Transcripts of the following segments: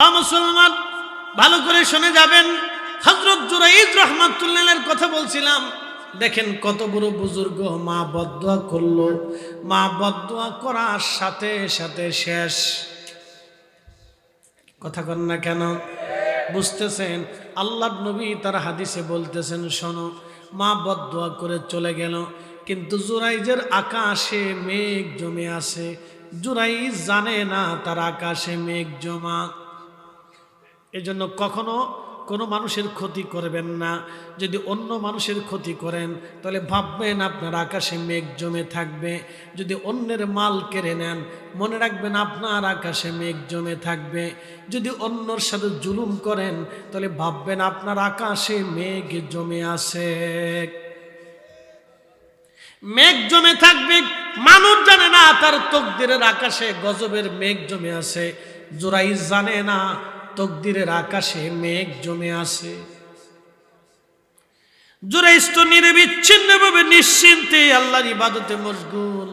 মুসলমান ভালো করে শুনে যাবেন। হযরত জুরাইজ রাহমাতুল্লাহির কথা বলছিলাম। দেখেন কত বড় বুজুর্গ, মা বদদুয়া করলো, মা বদদুয়া করার সাথে সাথে শেষ। কথা কন না কেন? বুঝতেছেন? আল্লাহর নবী তার হাদিসে বলতেছেন, শোনো, মা বদদুয়া করে চলে গেল, কিন্তু জুরাইজের আকাশে মেঘ জমে আছে। জুরাইজ জানে না তার আকাশে মেঘ জমা। এজন্য কখনো কোনো মানুষের ক্ষতি করবেন না। যদি অন্য মানুষের ক্ষতি করেন তাহলে ভাববেন আপনার আকাশে মেঘ জমে থাকবে। যদি অন্যের মাল কেড়ে নেন মনে রাখবেন আপনার আকাশে মেঘ জমে থাকবে। যদি অন্যর সাথে জুলুম করেন তাহলে ভাববেন আপনার আকাশে মেঘ জমে আছে। মেঘ জমে থাকবে, মানুষ জানে না তার তকদিরের আকাশে গজবের মেঘ জমে আছে। জুরাইজ জানে না তকদিরের আকাশে মেঘ জমে আছে। জুরাইজ তো নিরবিচ্ছিন্নভাবে নিশ্চিন্তে আল্লাহর ইবাদতে মশগুল।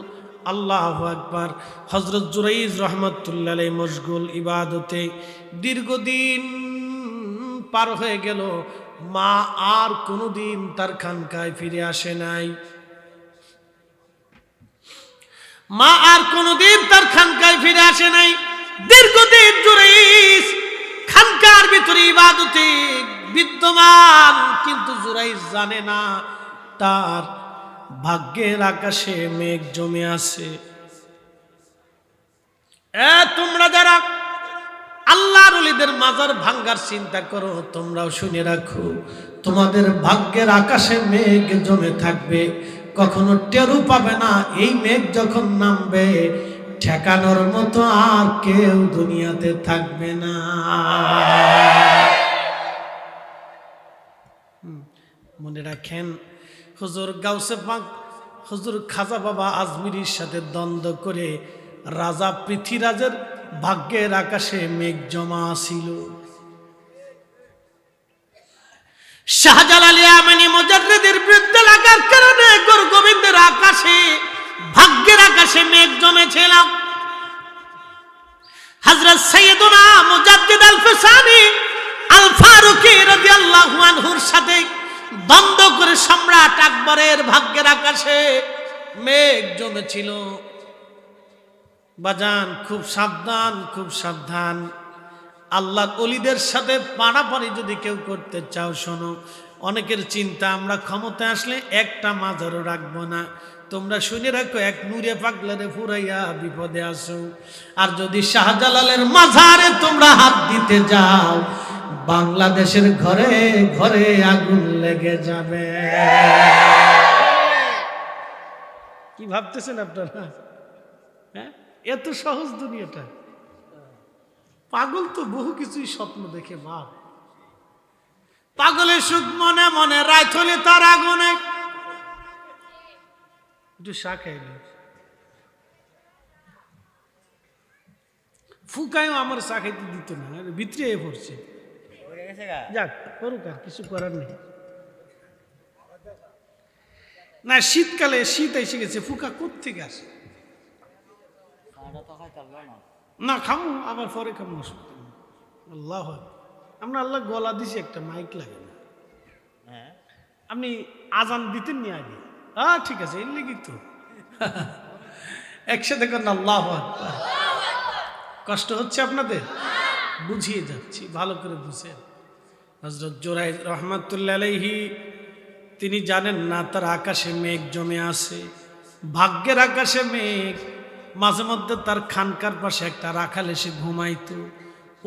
আল্লাহু আকবার। হযরত জুরাইজ রাহমাতুল্লাহি আলাইহি মশগুল ইবাদতে। দীর্ঘদিন পার হয়ে গেল, মা আর কোনোদিন তার খানকায় ফিরে আসে নাই। মা আর কোনোদিন তার খানকায় ফিরে আসে নাই। দীর্ঘদিন জুরাইজ খানকার ভিতরে ইবাদতে বিদ্যমান, কিন্তু জুরাইজ জানে না তার ভাগ্যের আকাশে মেঘ জমে আছে। তোমরা যারা আল্লাহর ওলিদের মাজার ভাঙ্গার চিন্তা করো, তোমরাও শুনে রাখো, তোমাদের ভাগ্যের আকাশে মেঘ জমে থাকবে, কখনো টেরও পাবে না। এই মেঘ যখন নামবে ঠেকানোর মতো আর কেউ দুনিয়াতে থাকবে না। মনে রাখেন, হুজুর গাউসে পাক হুজুর খাজা বাবা আজমিরির সাথে দ্বন্দ্ব করে রাজা পৃথ্বীরাজের ভাগ্যের আকাশে মেঘ জমা ছিল। শাহজালাল ইয়ামানি মুজাদ্দিদের বিরুদ্ধে লাগার কারণে গুরু গোবিন্দের আকাশে ভাগ্যের আকাশে মেঘ জমেছিল। হযরত সাইয়েদুনা মুজাদ্দিদ আল ফিসানি আল ফারুকী রাদিয়াল্লাহু আনহুর সাথে দ্বন্দ্ব করে সম্রাট আকবরের ভাগ্যের আকাশে মেঘ জমেছিল। বাজান, খুব সাবধান, খুব সাবধান। আল্লাহর ওলিদের সাথে পাড়াপাড়ি যদি কেউ করতে চাও, শোনো, অনেকের চিন্তা আমরা ক্ষমতায় আসলে একটা মাজারও রাখবো না। তোমরা শুনে রাখো, এক নূরে পাগলারে ফুরাইয়া বিপদে আসো। আর যদি শাহজালালের মাজারে তোমরা হাত দিতে যাও, বাংলাদেশের ঘরে ঘরে আগুন লেগে যাবে। কি ভাবতেছেন আপনারা? হ্যাঁ, এত সহজ দুনিয়াটা? পাগল তো বহু কিছুই স্বপ্ন দেখে বাপ। পাগলের সুখ মনে মনে, রাত হলে তার আগুনে। একটু চা খাইলে ফুকায়ও আমার চা খাইতে দিত না, ভিতরে পড়ছে। যাক, করুক, আর কিছু করার নেই। না, শীতকালে শীত এসে গেছে, ফুকা কোত্থেকে আসে? না খামু, আবার পরে খামু। আল্লাহ, আমরা আল্লাহ গলা দিছি, একটা মাইক লাগে না। আপনি আজান দিতেন নি আগে? ঠিক আছে, এর লেগে তো একসাথে করেন আল্লাহ আকবার। কষ্ট হচ্ছে আপনাদের? বুঝিয়ে যাচ্ছি, ভালো করে বুঝেন। হযরত জুরাইজ রাহমাতুল্লাহি আলাইহি তিনি জানেন না তার আকাশে মেঘ জমে আছে, ভাগ্যের আকাশে মেঘ। মাঝে মধ্যে তার খানকার পাশে একটা রাখাল এসে ঘুমাইতো।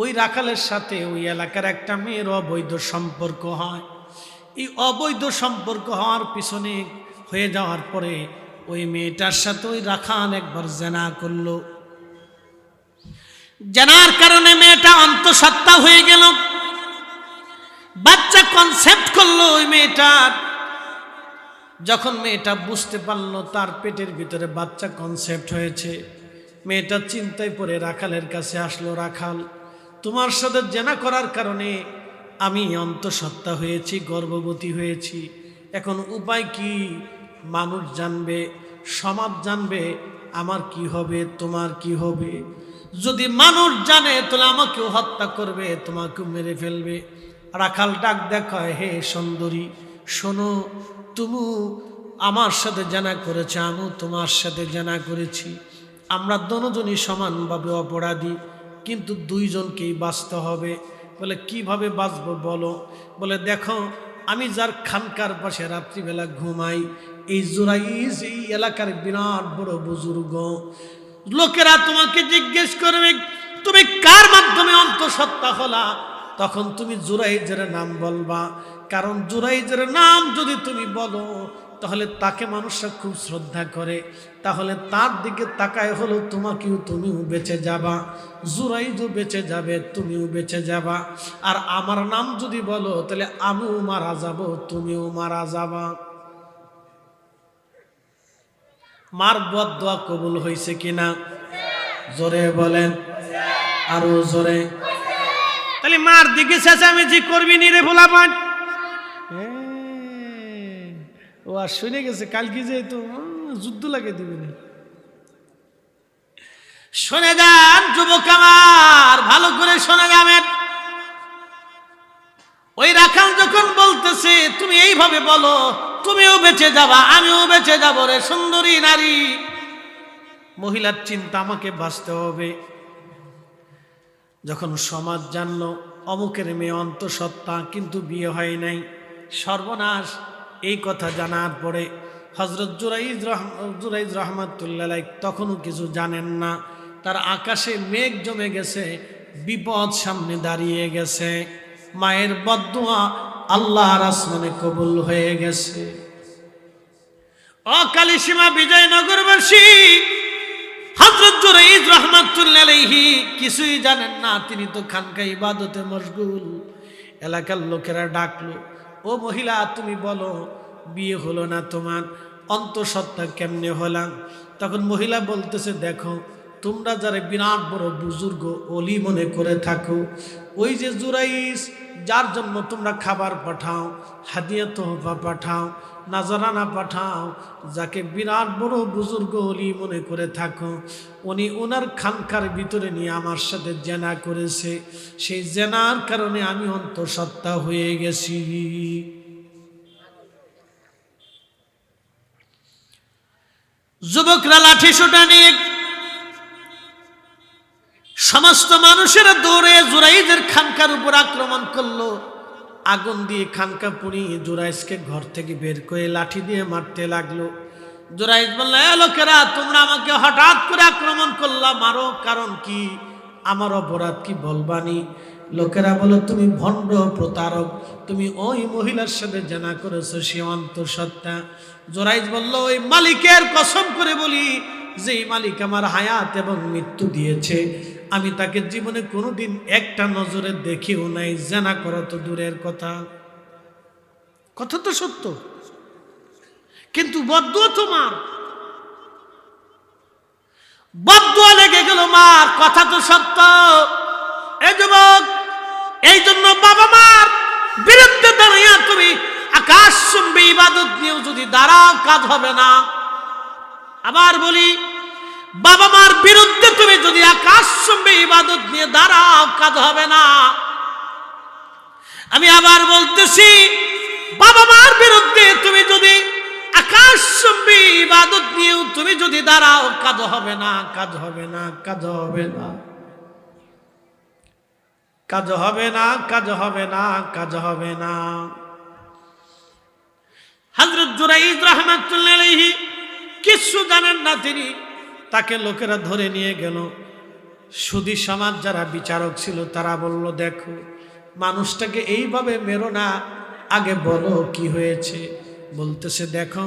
ওই রাখালের সাথে ওই এলাকার একটা মেয়ের অবৈধ সম্পর্ক হয়। এই অবৈধ সম্পর্ক হওয়ার পিছনে হয়ে যাওয়ার পরে ওই মেয়েটার সাথে ওই রাখাল একবার জেনা করলো। জেনার কারণে মেয়েটা অন্তঃসত্ত্বা হয়ে গেল, বাচ্চা কনসেপ্ট করলো ওই মেয়েটার। যখন মেয়েটা বুঝতে পারলো তার পেটের ভিতরে বাচ্চা কনসেপ্ট হয়েছে, মেয়েটা চিন্তায় পড়ে রাখালের কাছে আসলো। রাখাল, তোমার সাথে জেনা করার কারণে আমি অন্তঃসত্ত্বা হয়েছি, গর্ভবতী হয়েছি, এখন উপায় কি? মানুষ জানবে, সমাজ জানবে, আমার কি হবে, তোমার কি হবে? যদি মানুষ জানে তাহলে আমাকেও হত্যা করবে, তোমাকেও মেরে ফেলবে। রাখাল ডাক দেখায়, হে সুন্দরী শোনো, তুমি আমার সাথে জানা করেছে, আমিও তোমার সাথে জানা করেছি, আমরা দুজনই সমানভাবে অপরাধী, কিন্তু দুইজনকেই বাঁচতে হবে। বলে কিভাবে বাঁচবো বলো? বলে দেখো, আমি যার খানকার পাশে রাত্রিবেলা ঘুমাই, এই জুরাইজ এই এলাকার বিরাট বড় বুজুর্গ, লোকেরা তোমাকে জিজ্ঞেস করবে তুমি কার মাধ্যমে অন্তঃসত্ত্বা হলা, তখন তুমি জুরাইজের নাম বলবা, কারণ জুরাইজের নাম যদি তুমি বলো তাহলে তাকে মানুষরা খুব শ্রদ্ধা করে, তাহলে তার দিকে তাকায় হলো তোমাকেও, তুমিও বেঁচে যাবা, জুরাইজও বেঁচে যাবে, তুমিও বেঁচে যাবা। আর আমার নাম যদি বলো তাহলে আমিও মারা যাব, তুমিও মারা যাবা। মার বদদোয়া কবুল হয়েছে কিনা? জোরে বলেন, আরো জোরে। তাহলে মার দিকে চেঁচামেচি করবি নি রে ভোলাপান। ও আর শুনে গেছে কালকে যেহেতু যুদ্ধ লাগে দিবে না। শুনে যান যুবক আমার, ভালো করে শুনে যাবেন। ওই রাখাল যখন বলতেছে তুমি এইভাবে বলো, তুমিও বেঁচে যাবা, আমিও বেঁচে যাব রে সুন্দরী নারী, মহিলার চিন্তা আমাকে বাঁচতে হবে। যখন সমাজ জানলো অমুকের মেয়ে অন্তঃসত্ত্বা কিন্তু বিয়ে হয় নাই, সর্বনাশ। এই কথা জানার পরে হযরত জুরাইজ রহমাতুল্লাহ তখনও কিছু জানেন না, তার আকাশে মেঘ জমে গেছে, বিপদ সামনে দাঁড়িয়ে গেছে, মায়ের বদদুয়া আল্লাহর আসমানে কবুল হয়ে গেছে। ও কালিসীমা বিজয়নগরবাসী, হযরত জুরাইজ রহমাতুল্লাহ আলাইহি কিছুই জানেন না, তিনি তো খানকা ইবাদতে মশগুল। এলাকার লোকেরা ডাকলো, ও মহিলা তুমি বলো বিয়ে হলো না তোমার, অন্তঃসত্ত্বা কেমনে হলাম? তখন মহিলা বলতেছে দেখো, তোমরা যারা বিরাট বড় বুজুর্গ অলি মনে করে থাকো, ওই যে জুরাইজ যার জন্য তোমরা খাবার পাঠাও, হাদিয়া তোহফা পাঠাও, নাজরানা পাঠাও, যাকে বিরাট বড় বুজুর্গ অলি মনে করে থাকো, উনি ওনার খানকার ভিতরে নিয়ে আমার সাথে জেনা করেছে, সেই জেনার কারণে আমি অন্তঃসত্ত্বা হয়ে গেছি। যুবকরা লাঠি সোটা নিয়ে সমস্ত মানুষেরা দৌড়ে জুরাইজের খানকার উপর আক্রমণ করলো, আগুন দিয়ে খানকা পুড়িয়ে জুরাইজকে ঘর থেকে বের করে লাঠি দিয়ে মারতে লাগলো। জুরাইজ বলল, এ লোকেরা তোমরা আমাকে হঠাৎ করে আক্রমণ করলা, মারো, কারণ কি, আমার অপরাধ কি বলবানি? লোকেরা বলো তুমি ভণ্ড প্রতারক, তুমি ওই মহিলার সাথে জানা করেছো, সে অন্তঃসত্ত্বা। জুরাইজ বলল, ওই মালিকের কসম করে বলি, যেই মালিক আমার হায়াত এবং মৃত্যু দিয়েছে, আমি তাকে জীবনে কোনোদিন একটা নজরে দেখিও নাই, জানা করা তো দূরের কথা। কথা তো সত্য, কিন্তু বদদুয়া তোমার, বদদুয়া লেগে গেল মার, কথা তো সত্য। এই যুবক, এই জন্য বাবা মার বিরুদ্ধে দাঁড়িয়ে তুমি আকাশ চুম্বী ইবাদত নিয়েও যদি দাঁড়াও, কাজ হবে না। আবার বলি, বাবা মার বিরুদ্ধে তুমি যদি আকাশ চুম্বী ইবাদত নিয়ে দাঁড়াও, কাজ হবে না। আমি আবার বলতেছি, বাবা মার বিরুদ্ধে তুমি যদি আকাশ চুম্বী ইবাদত নিয়েও তুমি যদি দাঁড়াও, কাজ হবে না, কাজ হবে না, কাজ হবে না, কাজ হবে না, কাজ হবে না, কাজ হবে না। হযরত জুরাইজ রাহমাতুল্লাহি আলাইহি কিছু জানেন না, তিনি তাকে লোকেরা ধরে নিয়ে গেল। সুদী সমাজ যারা বিচারক ছিল তারা বলল, দেখো মানুষটাকে এইভাবে মেরো না, আগে বলো কি হয়েছে। বলতেছে দেখো,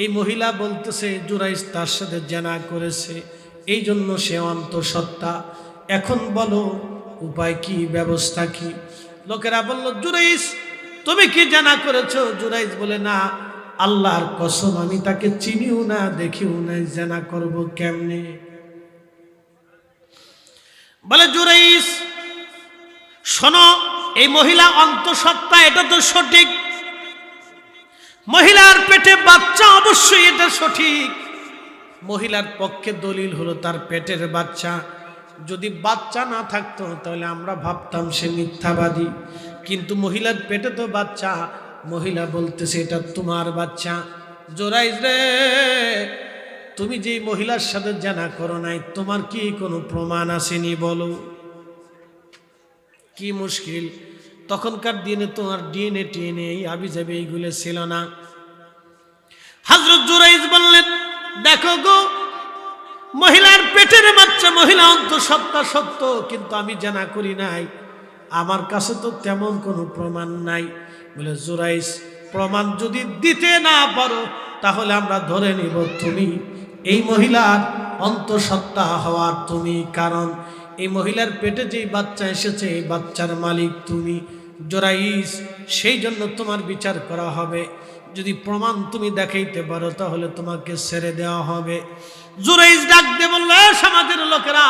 এই মহিলা বলতেছে জুরাইজ তার সাথে জেনা করেছে, এই জন্য সে অন্তঃসত্ত্বা। এখন বলো উপায় কি, ব্যবস্থা কি? লোকেরা বলল, জুরাইজ তুমি কি জেনা করেছো? জুরাইজ বলে, না, আল্লাহর কসম আমি তাকে চিনিও না, দেখিও না, জেনা করব কেমনে? বলে, জুরাইজ শোনো, এই মহিলা অন্তঃসত্ত্বা, এটা তো সঠিক, মহিলার পেটে বাচ্চা, অবশ্যই এটা সঠিক। মহিলার পক্ষে দলিল হলো তার পেটের বাচ্চা, যদি বাচ্চা না থাকতো তাহলে আমরা ভাবতাম সে মিথ্যাবাদী, কিন্তু মহিলার পেটে তো বাচ্চা, মহিলা বলতেছে এটা তোমার বাচ্চা। জোরাইজ রে, তুমি যে মহিলার সাথে জানা করো নাই, তোমার কি কোনো প্রমাণ আসেনি বলো? কি মুশকিল। তখনকার দিনে তো আর ডিএনএ টিএনএ আবি যাবে এইগুলো ছিল না। হযরত জুরাইজ বললেন, দেখো গো, মহিলার পেটের বাচ্চা, মহিলা অন্তঃসত্ত্বা সত্য, কিন্তু আমি জানা করি নাই, আমার কাছে তো তেমন কোনো প্রমাণ নাই। বলে জুরাইজ, প্রমাণ যদি দিতে না পারো তাহলে আমরা ধরে নিব তুমি এই মহিলার অন্তঃসত্ত্বা হওয়ার তুমি, কারণ এই মহিলার পেটে যেই বাচ্চা এসেছে এই বাচ্চার মালিক তুমি জুরাইজ, সেই জন্য তোমার বিচার করা হবে। যদি প্রমাণ তুমি দেখাইতে পারো তাহলে তোমাকে ছেড়ে দেওয়া হবে। জুরাইজ ডাক দিয়ে বলল, সমাজের লোকেরা,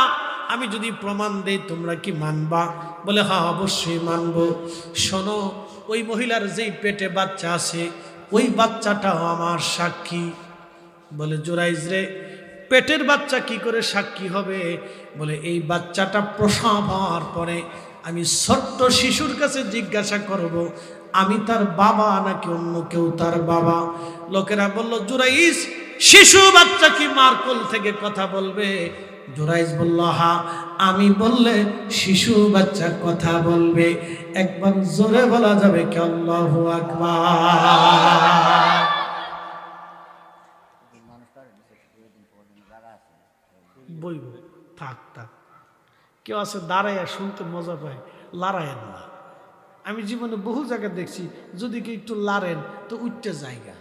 আমি যদি প্রমাণ দেই তোমরা কি মানবা? বলে হ্যাঁ, অবশ্যই মানব। শোনো, ওই মহিলার যেই পেটে বাচ্চা আছে ওই বাচ্চাটাও আমার সাক্ষী। বলে জুরাইজ রে, পেটের বাচ্চা কি করে সাক্ষী হবে? বলে এই বাচ্চাটা প্রসব হওয়ার পরে আমি ছোট্ট শিশুর কাছে জিজ্ঞাসা করব আমি তার বাবা নাকি অন্য কেউ তার বাবা। লোকেরা বলল, জুরাইজ, শিশু বাচ্চা কি মার কোল থেকে কথা বলবে? জুরাইজ বলল, হ্যাঁ, আমি বললে শিশু বাচ্চা কথা বলবে। একবার জোরে বলা যাবে কি আল্লাহু আকবার? বইব থাক থাক, কেউ আছে দাঁড়াইয়া শুনতে মজা পায়, লড়াইয়ের না। আমি জীবনে বহু জায়গায় দেখছি, যদি কেউ একটু লাড়েন তো উঠতে জায়গা,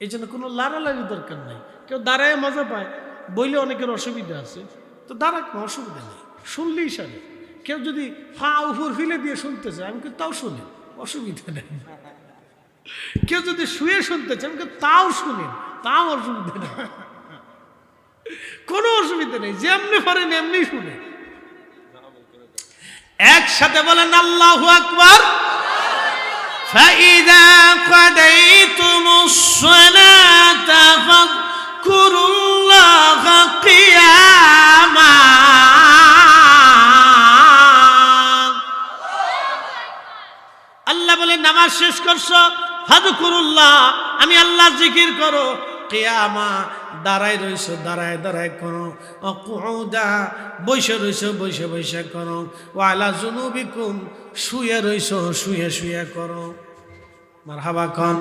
এই জন্য কোনো লাড়ালাড়ি দরকার নাই। কেউ দাঁড়ায় মজা পায়, বইলে অনেকের অসুবিধা আছে, তো দাঁড়াক না, অসুবিধা নেই, শুনলেই সারে। কেউ যদি ফা উপর ফিলে দিয়ে শুনতে চায় আমি তাও শুনি, অসুবিধা নেই। কেউ যদি শুয়ে শুনতে চায় আমি তাও শুনি, তাও অসুবিধা নেই, কোনো অসুবিধা নেই, যেমনি পারেন এমনি শুনে। একসাথে বলেন আল্লাহু আকবার। ফাইদা কাদাইতুমুস সালাতা ফাযকুরুল্লাহা কিয়ামা। আল্লাহ বলে নামাজ শেষ করছো, ফাযকুরুল্লাহ, আমি আল্লাহ জিকির করো, কিয়ামা, দাঁড়ায় রইছো দাঁড়ায় দাঁড়ায় করো, অকুউদা, বসে রইছো বসে বসে করো, ওয়ালা জুনুবিকুম, শুয়ে রইছো শুয়ে শুয়ে করো। মারহাবা কোন।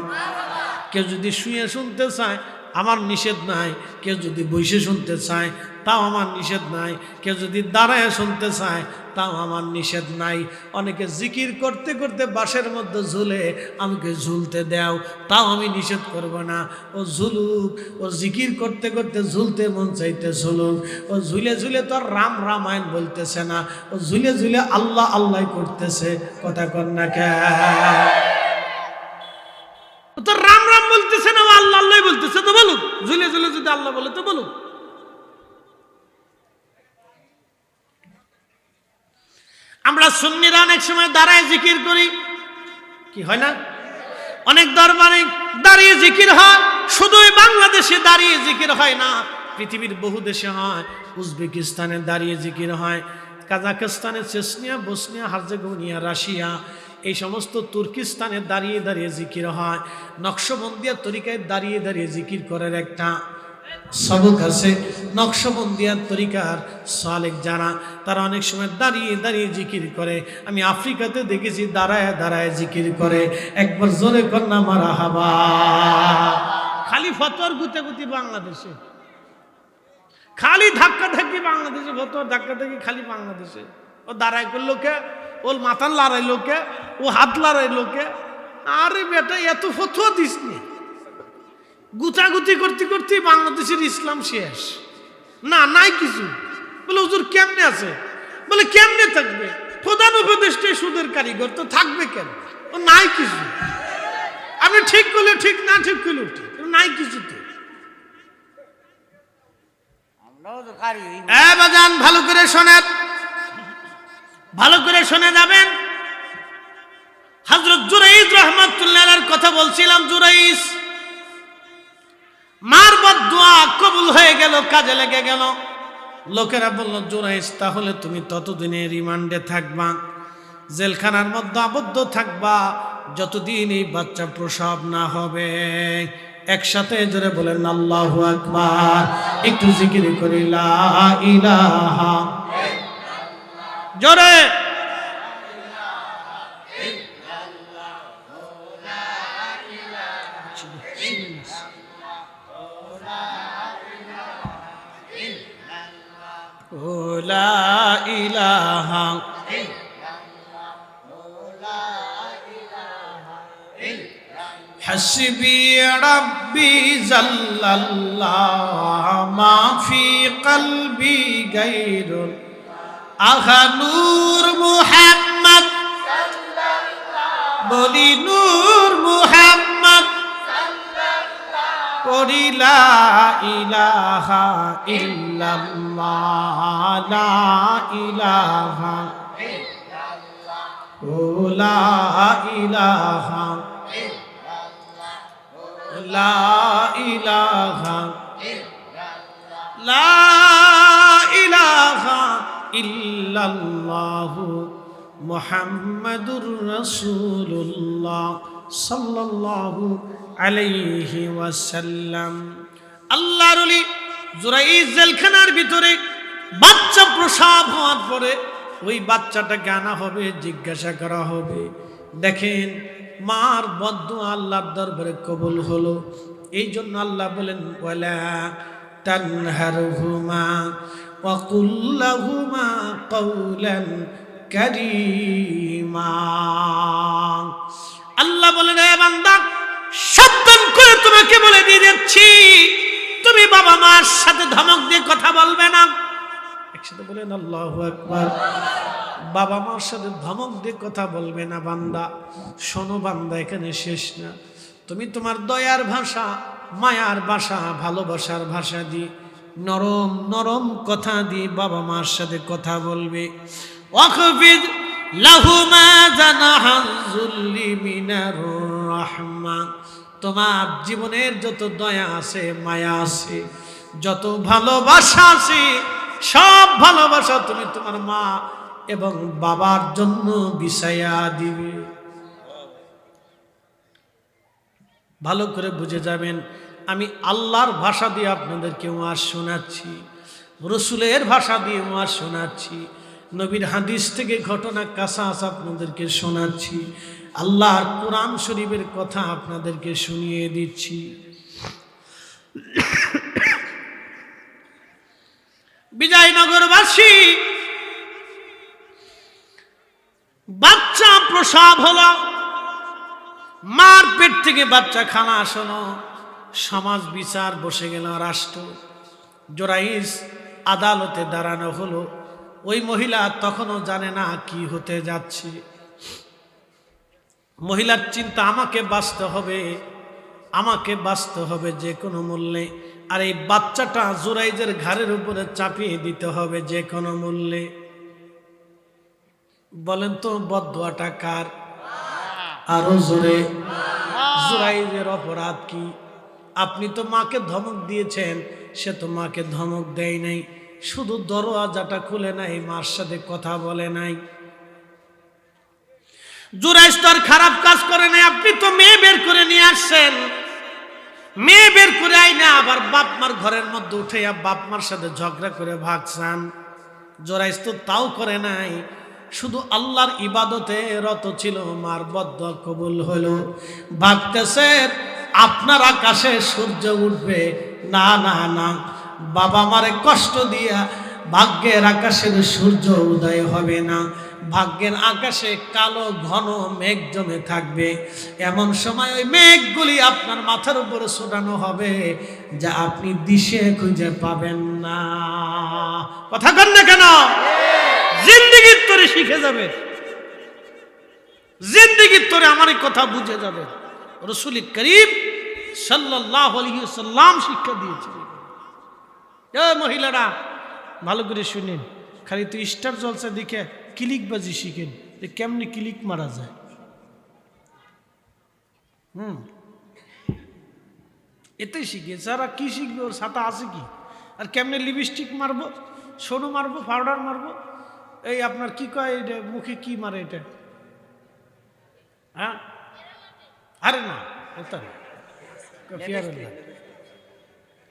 কেউ যদি শুয়ে শুনতে চায় আমার নিষেধ নাই, কেউ যদি বসে শুনতে চায় তাও আমার নিষেধ নাই, কেউ যদি দাঁড়ায় শুনতে চায় তাও আমার নিষেধ নাই। অনেকে জিকির করতে করতে বাসের মধ্যে ঝুলে, আমাকে ঝুলতে দাও, তাও আমি নিষেধ করব না। ও ঝুলুক, ও জিকির করতে করতে ঝুলতে মন চাইতে ঝুলুক। ও ঝুলে ঝুলে তো আর রাম রামায়ণ বলতেছে না, ও ঝুলে ঝুলে আল্লাহ আল্লাহ করতেছে। কথা কর না কে? তো রাম রাম বলতেছে না, ও আল্লাহ আল্লাহ বলতেছে, তো বলুক। ঝুলে ঝুলে যদি আল্লাহ বলে তো বলুক। আমরা সুন্নিরা অনেক সময় দাঁড়ায় জিকির করি, কি হয় না? অনেক দরবারে দাঁড়িয়ে জিকির হয়। শুধুই বাংলাদেশে দাঁড়িয়ে জিকির হয় না, পৃথিবীর বহু দেশে হয়। উজবেকিস্তানে দাঁড়িয়ে জিকির হয়, কাজাখস্তানে, চেচনিয়া, বসনিয়া, হার্জেগোভিনা, রাশিয়া, এই সমস্ত তুর্কিস্তানে দাঁড়িয়ে দাঁড়িয়ে জিকির হয়। নকশবন্দিয়া তরিকায় দাঁড়িয়ে দাঁড়িয়ে জিকির করার একটা সবক আছে। নকশবন্দিয়ার তরিকার সালেক যারা, তারা অনেক সময় দাঁড়িয়ে দাঁড়িয়ে জিকির করে। আমি আফ্রিকাতে দেখেছি দাঁড়ায় দাঁড়ায় জিকির করে। একবার জোরে কন্যা মারহাবা। খালি ফতোয়ার গুতাগুতি বাংলাদেশে, খালি ধাক্কা ধাক্কি বাংলাদেশে, ফতোয়ার ধাক্কা ধাক্কি খালি বাংলাদেশে। ও দাঁড়ায় করলো কে, ওর মাথা লড়াইলো কে, ও হাত লড়াইলো কে? আরে বেটা, এত ফতোয়া দিস নি। গুতাগুতি করতে করতে বাংলাদেশের ইসলাম শেষ। না, নাই কিছু। বলে হুজুর কেমনে আছে? বলে কেমনে থাকবে? প্রধান উপদেষ্টা সুদের কারিগর, তো থাকবে কেন? ও নাই কিছু। আপনি ঠিক করলে ঠিক, না ঠিক করলে ঠিক, নাই কিছু। তো বাজান, ভালো করে শোনেন, ভালো করে শুনে যাবেন। হযরত জুরাইজ রাহমাতুল্লাহর কথা বলছিলাম। জুরাইজ মার বদদুয়া কবুল হয়ে গেল, কাজে লেগে গেল। লোকেরা বলল, জুরাইজ তাহলে তুমি ততদিনে রিমান্ডে থাকবা, জেলখানার মধ্যে আবদ্ধ থাকবা যতদিন এই বাচ্চা প্রসব না হবে। একসাথে জোরে বলেন আল্লাহু আকবার, একটু জিকির করি লা ইলাহা, জোরে লা ইলাহা হাসবি রাব্বি জাল্লাল্লাহ মা ফি কলবি গায়রুল আহা নূর মুহাম্মদ বলি নূর মুহাম্মদ পড়ি লা ইলাহা ইল্লাল্লাহ লা ইলাহা ও লা ইলাহা লা ইলাহা লা ইলাহা ইল্লাল্লাহু মুহাম্মাদুর রাসূলুল্লাহ সাল্লাল্লাহু আলাইহি ওয়াসাল্লাম। আল্লাহর ওলি জুরাইজ জেলখানার ভিতরে বাচ্চা প্রসব হওয়ার পরে ওই বাচ্চাটাকে আনা হবে, জিজ্ঞাসা করা হবে। দেখেন মার বদদুয়া আল্লাহর দরবারে কবুল হলো। এই জন্য আল্লাহ বলেন ওয়ালা তানহারহুমা ওয়া কুল লাহুমা কাওলান কারীমা। আল্লাহ বলেন, হে বান্দা, সাবধান করে তোমাকে বলে দিয়ে যাচ্ছি, তুমি বাবা মার সাথে ধমক দিয়ে কথা বলবে না। একসাথে বলেন আল্লাহু আকবার। বাবা মার সাথে ধমক দিয়ে কথা বলবে না বান্দা। শোনো বান্দা, এখানে শেষ না। তুমি তোমার দয়ার ভাষা, মায়ার ভাষা, ভালোবাসার ভাষা দিয়ে, নরম নরম কথা দিয়ে বাবা মার সাথে কথা বলবে। ওয়াখফিদ লাহুমা জানাহাল যুল্লি মিনার রাহমা। তোমার জীবনের যত দয়া আছে, মায়া আছে, যত ভালোবাসা আছে, সব ভালোবাসা তুমি তোমার মা এবং বাবার জন্য বিছায়া দিবে। ভালো করে বুঝে যাবেন, আমি আল্লাহর ভাষা দিয়ে আপনাদেরকে ওয়াজ শোনাচ্ছি, রসুলের ভাষা দিয়ে ওয়াজ শোনাচ্ছি, নবীর হাদিস থেকে ঘটনা কাসাস আপনাদেরকে শোনাচ্ছি, আল্লাহর কোরআন শরীফের কথা আপনাদেরকে শুনিয়ে দিচ্ছি। বিজয়নগরবাসী, বাচ্চা প্রসব হলো, মার পেট থেকে বাচ্চা খানা আসলো, সমাজ বিচার বসে গেল, রাষ্ট্র। জুরাইজ আদালতে দাঁড়ানো হলো। ওই মহিলা তখনও জানে না কি হতে যাচ্ছে। মহিলার চিন্তা, আমাকে বাঁচতে হবে, আমাকে বাঁচতে হবে যে কোনো মূল্যে, আর এই বাচ্চাটা জুরাইজের ঘাড়ের উপরে চাপিয়ে দিতে হবে যে কোনো মূল্যে। বলেন তো বদদুয়াটা কার? আরো জোরে। জুরাইজের অপরাধ কি? আপনি তো মাকে ধমক দিয়েছেন, সে তো মাকে ধমক দেয় নাই, শুধু দরওয়াজাটা খুলে নাই, মার সাথে কথা বলে নাই। জুরাইজ তো আর খারাপ কাজ করে নাই, আপনি তো মেয়ে বের করে নিয়ে আসছেন, মেয়ে বের করে আইনা আবার বাপ মার ঘরের মধ্যে উঠে বাপ মার সাথে ঝগড়া করে ভাগছেন। জুরাইজ তো তাও করে নাই, শুধু আল্লাহর ইবাদতে রত ছিল, মার বদদুয়া কবুল হলো। ভাবতেছে আপনার আকাশে সূর্য উঠবে, না না না, বাবা মারে কষ্ট দিয়া ভাগ্যের আকাশের সূর্য উদয় হবে না, ভাগ্যের আকাশে কালো ঘন মেঘ জমে থাকবে। এমন সময় ওই মেঘগুলি আপনার মাথার উপরে ছোটানো হবে, যা আপনি দিশে খুঁজে পাবেন না। কথা কন না কেন? জিন্দেগির তোরে শিখে যাবে, জিন্দেগির তোরে আমার এই কথা বুঝে যাবে। রাসূল করিম সাল্লাল্লাহু আলাইহি ওয়াসাল্লাম শিক্ষা দিয়েছিলেন। মহিলারা ভালো করে শুনেন, খালি তো স্টার জলসা দেখে ক্লিকবাজি শিখেন যে কেমনি ক্লিক মারা যায়। এটাই শিখে, যারা কি শিখবে, ওর সাথে আছে কি, আর কেমনে লিপস্টিক মারবো, সোনু মারবো, পাউডার মারবো, এই আপনার কি কয় এটা মুখে কি মারে এটা, হ্যাঁ? আরে না, এটা না,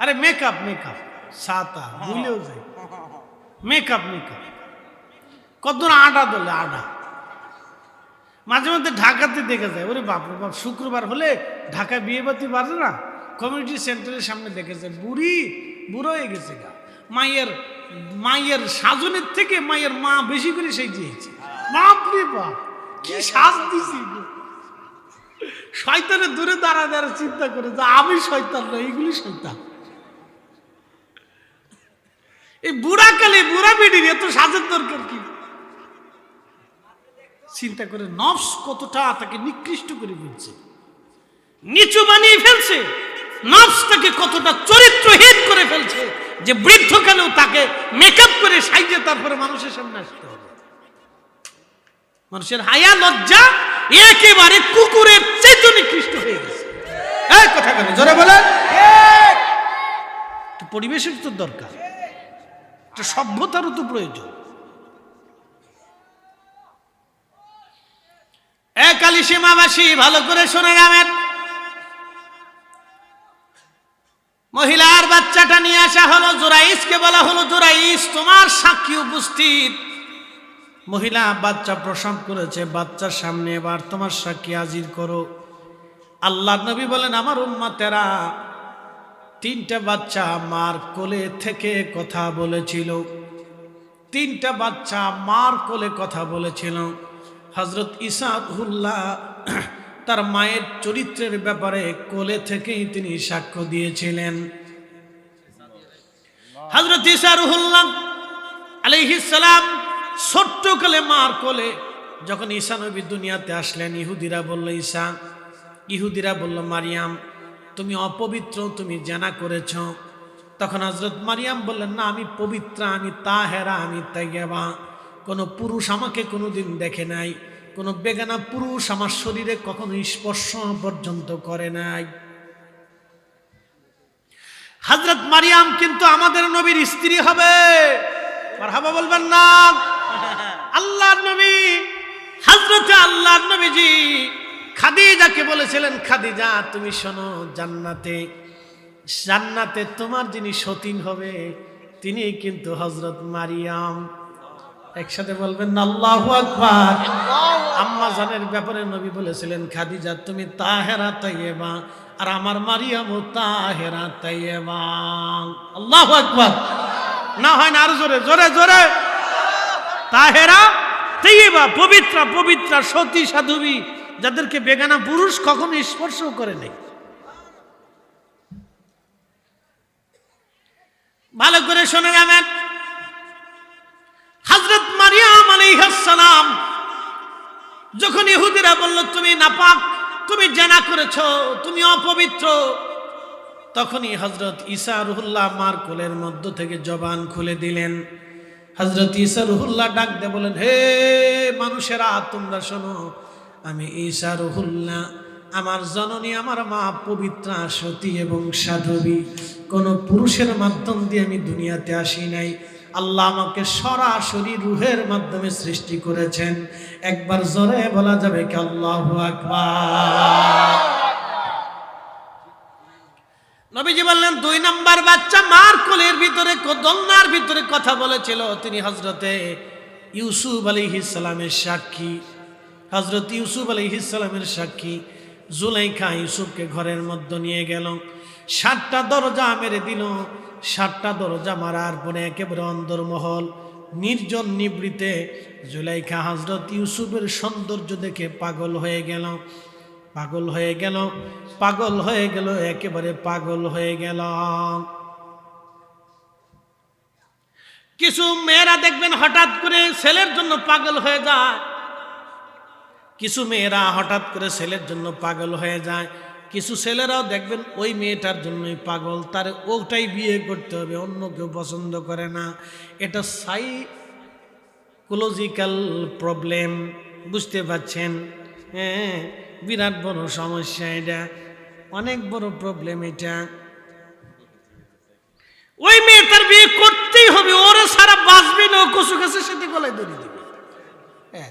আরে মেকআপ, মেকআপ সাতা ভুলেও যায়, মেকআপ মেকআপ কতদূর আডা দলে আডা মাঝে মধ্যে ঢাকাতে দেখা যায়। ওরে বাপ রে বাপ, শুক্রবার হলে ঢাকায় বিয়ে বাতি বাজে না, কমিউনিটি সেন্টারের সামনে দেখে যায় বুড়ি বুড়ো হয়ে গেছে গা। মায়ের সাজনের থেকে মায়ের মা বেশি করে সেই দিয়েছে। বাপ রে বাপ, কি সাজ দিছি। শয়তানের দূরে দাঁড়া দাঁড়া চিন্তা করে যে আমি শয়তান না, এইগুলি শয়তান। এই বুড়া কালে বুড়া বেডির এত সাজের দরকার কি? চিন্তা করে নফস কতটা তাকে নিকৃষ্ট করে ফেলছে, নিচু বানিয়ে ফেলছে, নফসটাকে কতটা চরিত্রহীন করে ফেলছে যে বৃদ্ধকালেও তাকে মেকআপ করে সাইজে তারপরে মানুষের সামনে আসতে হবে। মানুষের হায়া লজ্জা একেবারে কুকুরের চেয়ে নিকৃষ্ট হয়ে গেছে। এই কথা কেন জোরে বলেন? পরিবেশের তো দরকার, সভ্যতারও তো প্রয়োজন। কালী সীমাবাসী ভালো করে শুনে যাবেন, মহিলার বাচ্চাটা নিয়ে আসা হলো, জুরাইসকে বলা হলো, জুরাইস তোমার সাক্ষী উপস্থিত। মহিলা বাচ্চা প্রসব করেছে, বাচ্চার সামনে এবার তোমার সাক্ষী হাজির করো। আল্লাহর নবী বলেন, আমার উম্মতেরা তিনটা বাচ্চা মার কোলে থেকে কথা বলেছিল, তিনটা বাচ্চা মার কোলে কথা বলেছিল। হযরত ঈসা রূহুল্লাহ তার মায়ের চরিত্রের ব্যাপারে কোলে থেকেই তিনি সাক্ষ্য দিয়েছিলেন। হযরত ঈসা রূহুল্লাহ আলাইহিস সালাম ছোট্টকালে মার কোলে যখন ঈসা নবী দুনিয়াতে আসলেন, ইহুদিরা বলল ঈসা, ইহুদিরা বলল মারিয়াম তুমি অপবিত্র, তুমি জিনা করেছ। তখন হযরত মারিয়াম বললেন, না আমি পবিত্রা, আমি তাহেরা, আমি তাইয়্যিবা, কোনো পুরুষ আমাকে কোনোদিন দেখে নাই, কোনো বেগানা পুরুষ আমার শরীরে কখনো স্পর্শ পর্যন্ত করে নাই। হযরত মারিয়াম কিন্তু আমাদের নবীর স্ত্রী হবে, মারহাবা বলবেন না? আল্লাহর নবী হযরত আল্লাহর নবীজি খাদিজাকে বলেছিলেন, খাদিজা তুমি শোনো, জান্নাতে তোমার যিনি সতীন হবে তিনি কিন্তু হযরত মারিয়াম। একসাথে বলবেন না আল্লাহু আকবার। আম্মা জানের ব্যাপারে নবী বলেছিলেন, খাদিজা তুমি তাহেরা তাইয়্যিবা, আর আমার মারিয়ামও তাহেরা তাইয়্যিবা। আল্লাহু আকবার। না হয় না, আরো জোরে জোরে জোরে। তাহেরা তাইয়্যিবা, পবিত্রা পবিত্রা, সতী সাধবী, যাদেরকে বেগানা পুরুষ কখনো স্পর্শ করে নাই। ভালো করে শুনে যাবেন, হযরত মারিয়াম আলাইহিস সালাম যখন ইহুদিরা বলল তুমি নাপাক, তুমি জিনা করেছো, তুমি অপবিত্র, তখনই হযরত ঈসা রূহুল্লাহ মার কোলের মধ্য থেকে জবান খুলে দিলেন। হযরত ঈসা রূহুল্লাহ ডাক দিয়ে বলেন, হে মানুষেরা তোমরা শোনো, আমি ঈসা রূহুল্লাহ, আমার জননী আমার মা পবিত্রা, সতী এবং সাধবী, কোন পুরুষের মাধ্যম দিয়ে আমি দুনিয়াতে আসি নাই। আল্লাহ আমাকে সরাসরি রূহের মাধ্যমে সৃষ্টি করেছেন। একবার জোরে বলা যাবে কি আল্লাহু আকবার? নবীজি বললেন, দুই নাম্বার বাচ্চা মার কোলের ভিতরে, দোলনার ভিতরে কথা বলেছিল, তিনি হযরতে ইউসুফ আলাইহিস সালামের সাক্ষী। হযরত ইউসুফ আলাইহিস সালামের সাক্ষী। জুলাইখা ইউসুফকে ঘরের মধ্যে নিয়ে গেল, 7টা দরজা মেরে দিল। 7টা দরজা মারার পরে একেবারে অন্দরমহল নির্জন নিবৃতে জুলাইখা হযরত ইউসুফের সৌন্দর্য দেখে পাগল হয়ে গেল, পাগল হয়ে গেল, পাগল হয়ে গেল, একেবারে পাগল হয়ে গেল। কিছু মেয়েরা দেখবেন হঠাৎ করে ছেলের জন্য পাগল হয়ে যায়, কিছু মেয়েরা হঠাৎ করে ছেলের জন্য পাগল হয়ে যায়, কিছু ছেলেরাও দেখবেন ওই মেয়েটার জন্যই পাগল, তার ওটাই বিয়ে করতে হবে, অন্য কেউ পছন্দ করে না। এটা সাইকোলজিক্যাল প্রবলেম, বুঝতে পারছেন? হ্যাঁ, বিরাট বড় সমস্যা, এটা অনেক বড় প্রবলেম। এটা ওই মেয়েটার বিয়ে করতেই হবে, ওরে সারা বাঁচবে না, ও কচু গাছের সাথে গলায় দড়ি দিবে। হ্যাঁ,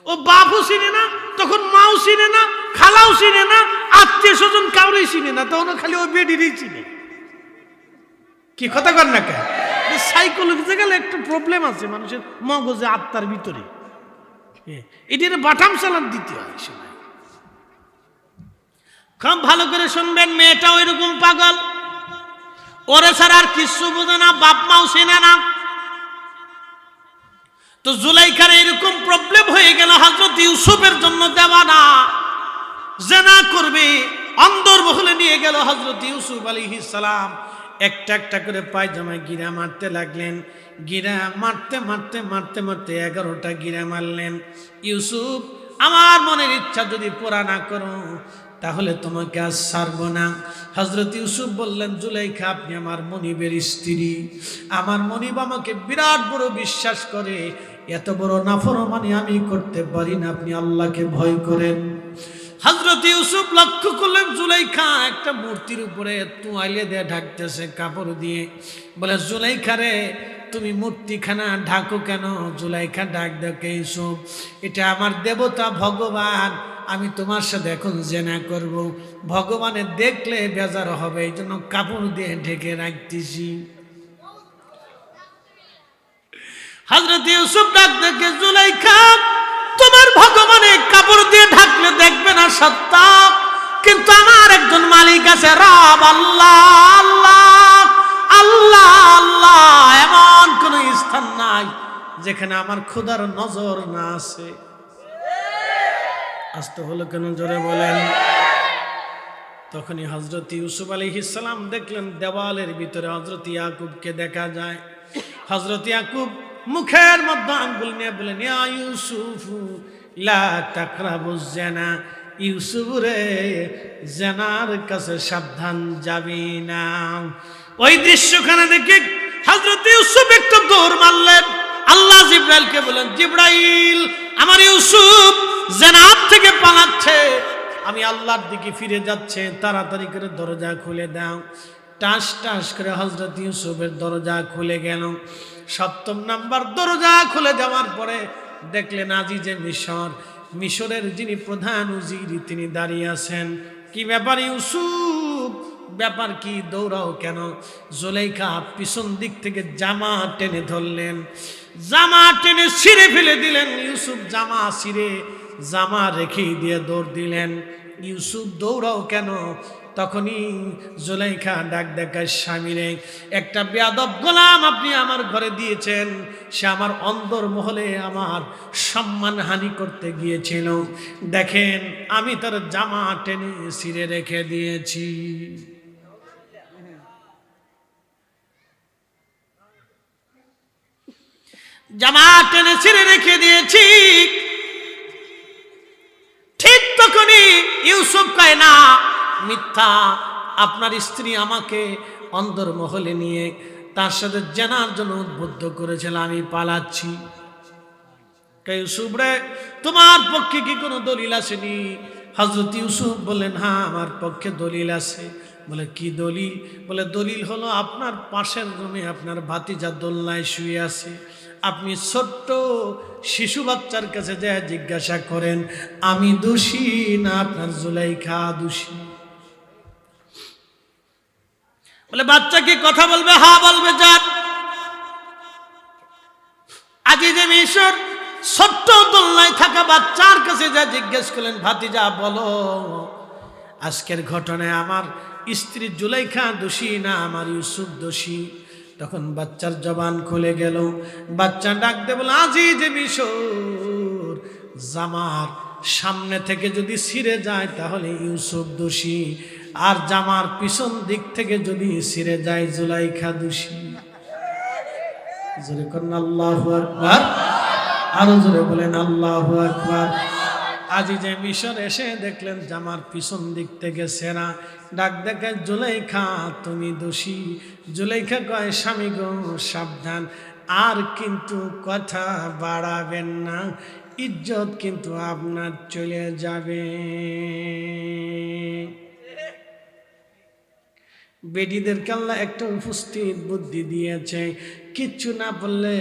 ও বাপও চিনে না, তখন মাও চিনে না, খালাও চিনে না, আত্মীয় স্বজন কাউরেই চিনে না, তখন খালি ওই বেডিরই চিনে। কি কথা কর না কেন? সাইকোলজিক্যাল একটা প্রবলেম আছে মানুষের মগজে, আত্মার ভিতরে। এটার বাটাম চালান দিতে হয় সময়। খুব ভালো করে শুনবেন, মেয়েটা ওই রকম পাগল, ওরে ছাড়া আর কিছু বোঝে না, বাপ মাও চেনে না। তো জুলাইখার এরকম প্রবলেম হয়ে গেল, হযরত ইউসুফের জন্য দেওয়ানা জিনা করবে, অন্দরমহলে নিয়ে গেল হযরত ইউসুফ আলাইহিস সালাম। একটা একটা করে পায়জামায় গিরা মারতে লাগলেন। গিরা মারতে মারতে মারতে মারতে 11টা গিরা মারলেন। ইউসুফ, আমার মনের ইচ্ছা যদি পুরা না করো তাহলে তোমাকে আজ ছাড়বো না। হযরত ইউসুফ বললেন, জুলাইখা, আপনি আমার মনিবের স্ত্রী, আমার মনিব আমাকে বিরাট বড় বিশ্বাস করে, এত বড় নাফরমানি আমি করতে পারি না, আপনি আল্লাহকে ভয় করেন। হযরত ইউসুফ লক্ষ্য করলেন জুলাইখা একটা মূর্তির উপরে তোয়ালে দিয়ে ঢাকতেছে কাপড় দিয়ে। বলে, জুলাইখা রে, তুমি মূর্তিখানা ঢাকো কেন? জুলাইখা ডাক দেখে, ইউসুফ, এটা আমার দেবতা ভগবান, আমি তোমার সাথে এখন জেনা করব, ভগবানের দেখলে বেজার হবে, এই জন্য কাপড় দিয়ে ঢেকে রাখতেছি। হযরত ইউসুফ ডাক দেখে, জুলাইখা, তোমার ভগবানের কাপড় দিয়ে ঢাকলে দেখবে না সত্য, কিন্তু আমার একজন মালিক আছে, রব আল্লাহ, আল্লাহ আল্লাহ আল্লাহ, এমন কোন স্থান নাই যেখানে আমার খোদার নজর না আছে। আসতে হলো কেন, জোরে বলেন। তখনই হযরত ইউসুফ আলাইহিস সালাম দেখলেন দেওয়ালের ভিতরে হযরত ইয়াকুবকে দেখা যায়। হযরত ইয়াকুব মুখের মধ্যে আঙ্গুল নিয়ে বলেন, ইয়া ইউসুফ লা তাকরাবুজ জিনা, ইউসুফ রে, জিনার কাছে সাবধান যাবি না। ওই দৃশ্যখানে দেখে হযরত ইউসুফ একটু দৌড় মারলেন। আল্লাহ জিবরাইলকে বলেন, জিবরাইল, আমার ইউসুফ জিনার থেকে পালাচ্ছে, আমি আল্লাহর দিকে ফিরে যাচ্ছে, তাড়াতাড়ি করে দরজা খুলে দাও। টাস টাস করে হযরত ইউসুফের দরজা খুলে গেল। 7ম নাম্বার দরজা খুলে যাওয়ার পরে দেখলেন আজিজে মিশর, মিশরের যিনি প্রধান উজির, তিনি দাঁড়িয়ে আছেন। কি ব্যাপার ইউসুফ, ব্যাপার কি, দৌড়াও কেন? জুলাইখা পিছন দিক থেকে জামা টেনে ধরলেন, জামা টেনে ছিঁড়ে ফেলে দিলেন। ইউসুফ জামা ছিঁড়ে জামা রেখে দিয়ে দৌড় দিলেন। ইউসুফ, দৌড়াও কেন? তখনই জুলাইখা ডাক দেখায়, স্বামীরে, একটা বেয়াদব গোলাম আপনি আমার ঘরে দিয়েছেন, সে আমার অন্দরমহলে আমার সম্মানহানি করতে গিয়েছিল, দেখেন আমি তার জামা টেনে ছিঁড়ে রেখে দিয়েছি। জামা টেনে ছিঁড়ে রেখে দিয়েছি। ঠিক তখনই ইউসুফ কয়, না, মিথ্যা, আপনার স্ত্রী আমাকে অন্দরমহলে নিয়ে তার সাথে জেনার জন্য উদ্বুদ্ধ করেছিল, আমি পালাচ্ছি। ইউসুফ রে, তোমার পক্ষে কি কোনো দলিল আসেনি? হযরত ইউসুফ বললেন, হ্যাঁ, আমার পক্ষে দলিল আছে। বলে, কি দলিল? বলে, দলিল হলো আপনার পাশের রুমে আপনার ভাতিজা দোলনায় শুয়ে আছে, আপনি ছোট্ট শিশু বাচ্চার কাছে যা জিজ্ঞাসা করেন আমি দোষী না আপনার জুলাইখা দোষী। বলে, বাচ্চা কি কথা বলবে? হ্যাঁ বলবে, যান। আজিজে মিশর ছোট্ট দোলনায় থাকা বাচ্চার কাছে যা জিজ্ঞেস করলেন, ভাতিজা বলো, আজকের ঘটনায় আমার স্ত্রী জুলাইখা দোষী না আমার ইউসুফ দোষী? তখন বাচ্চার জবান খুলে গেল। বাচ্চা ডাক দে বলে, আজিজে মিশর, জামার সামনে থেকে যদি ছিঁড়ে যায় তাহলে ইউসুফ দোষী, আর জামার পিছন দিক থেকে যদি ছিঁড়ে যায় জুলাইখা দোষী। জোরে করেন আল্লাহু আকবার, আরো জোরে বলেন আল্লাহু আকবার। আজিজে মিশর এসে দেখলেন জামার পিছন দিক থেকে ছেঁড়া। ডাক দেখে, জুলাইখা তুমি দোষী। জুলাইখা কয়, স্বামী গো সাবধান, আর কিন্তু কথা বাড়াবেন না, ইজ্জত কিন্তু আপনার চলে যাবে। বেডিদেরকে আল্লাহ একটা উপস্থিত বুদ্ধি দিয়েছে, কিচ্ছু না বললে